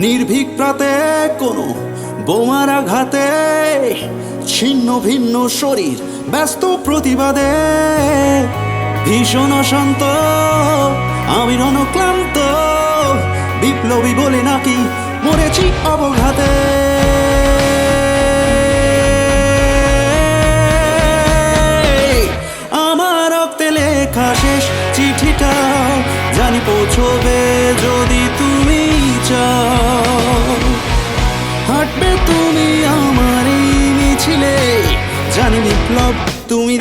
নির্ভীক প্রাতে কোনো বোমার আঘাতে ছিন্ন ভিন্ন শরীর ব্যস্ত প্রতিবাদে ভীষণ অশান্ত আমি রণক্লান্ত বিপ্লবী বলে নাকি মরেছি অবঘাতে আমার রক্তে লেখা শেষ চিঠিটা জানি পৌঁছবে যদি তুমি চাও হাঁটবে তুমি আমার এই মিছিলে জানি বিপ্লব তুমি